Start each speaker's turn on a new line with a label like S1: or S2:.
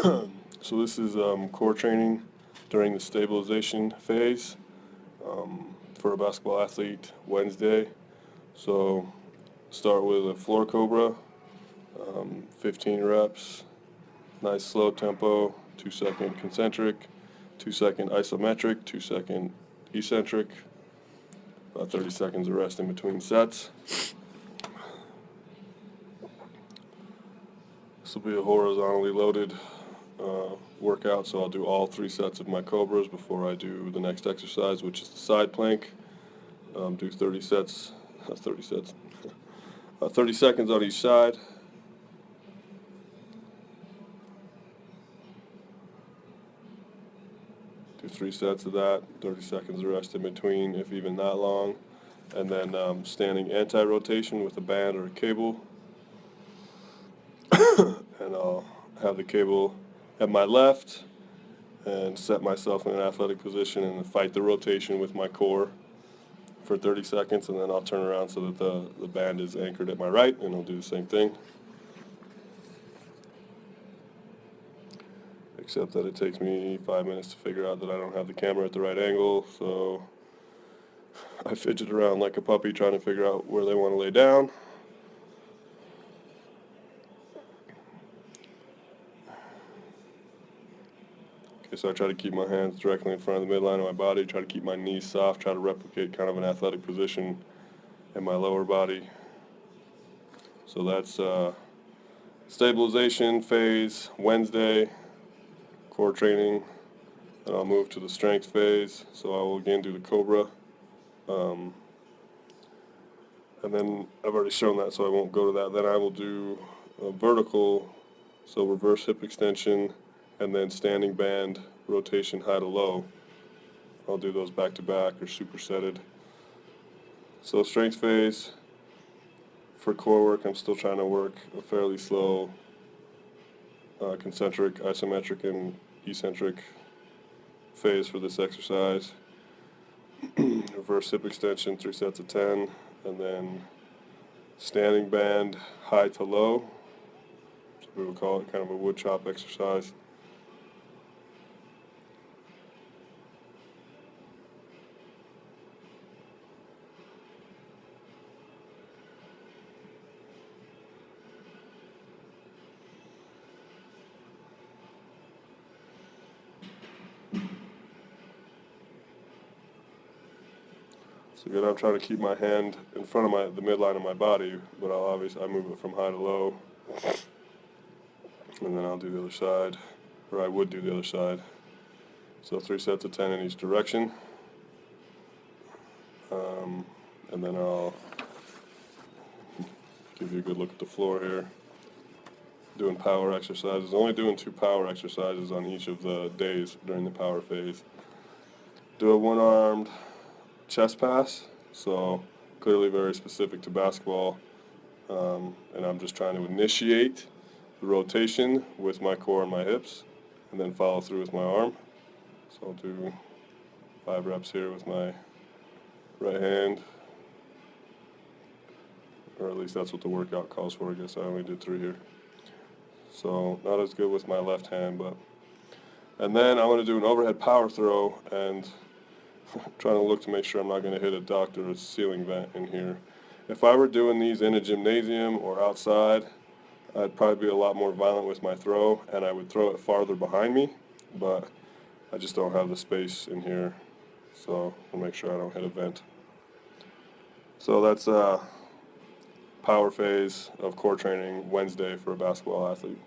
S1: So this is core training during the stabilization phase for a basketball athlete Wednesday. So start with a floor cobra, 15 reps, nice slow tempo, 2-second concentric, 2-second isometric, 2-second eccentric, about 30 seconds of rest in between sets. This will be a horizontally loaded workout, so I'll do all 3 sets of my cobras before I do the next exercise, which is the side plank. Do 30 sets, 30 seconds on each side. Do 3 sets of that, 30 seconds of rest in between, if even that long. And then standing anti-rotation with a band or a cable. And I'll have the cable at my left and set myself in an athletic position and fight the rotation with my core for 30 seconds, and then I'll turn around so that the band is anchored at my right, and I'll do the same thing. Except that it takes me 5 minutes to figure out that I don't have the camera at the right angle, so I fidget around like a puppy trying to figure out where they want to lay down. Okay, so I try to keep my hands directly in front of the midline of my body, try to keep my knees soft, try to replicate kind of an athletic position in my lower body. So that's stabilization phase Wednesday, core training. Then I'll move to the strength phase, so I will again do the cobra. And then I've already shown that, so I won't go to that. Then I will do a vertical, so reverse hip extension, and then standing band rotation high to low. I'll do those back to back or supersetted. So strength phase, for core work I'm still trying to work a fairly slow concentric, isometric, and eccentric phase for this exercise. Reverse hip extension, 3 sets of 10, and then standing band high to low. So we would call it kind of a wood chop exercise. So again, I'm trying to keep my hand in front of the midline of my body, but I move it from high to low, and then I'll do the other side, or I would do the other side. So 3 sets of 10 in each direction, and then I'll give you a good look at the floor here. Doing power exercises, only doing 2 power exercises on each of the days during the power phase. Do a one-armed chest pass, so clearly very specific to basketball, and I'm just trying to initiate the rotation with my core and my hips, and then follow through with my arm. So I'll do 5 reps here with my right hand, or at least that's what the workout calls for. I guess I only did 3 here, so not as good with my left hand. And then I'm going to do an overhead power throw, and trying to look to make sure I'm not going to hit a duct or a ceiling vent in here. If I were doing these in a gymnasium or outside, I'd probably be a lot more violent with my throw, and I would throw it farther behind me, but I just don't have the space in here, so I'll make sure I don't hit a vent. So that's power phase of core training Wednesday for a basketball athlete.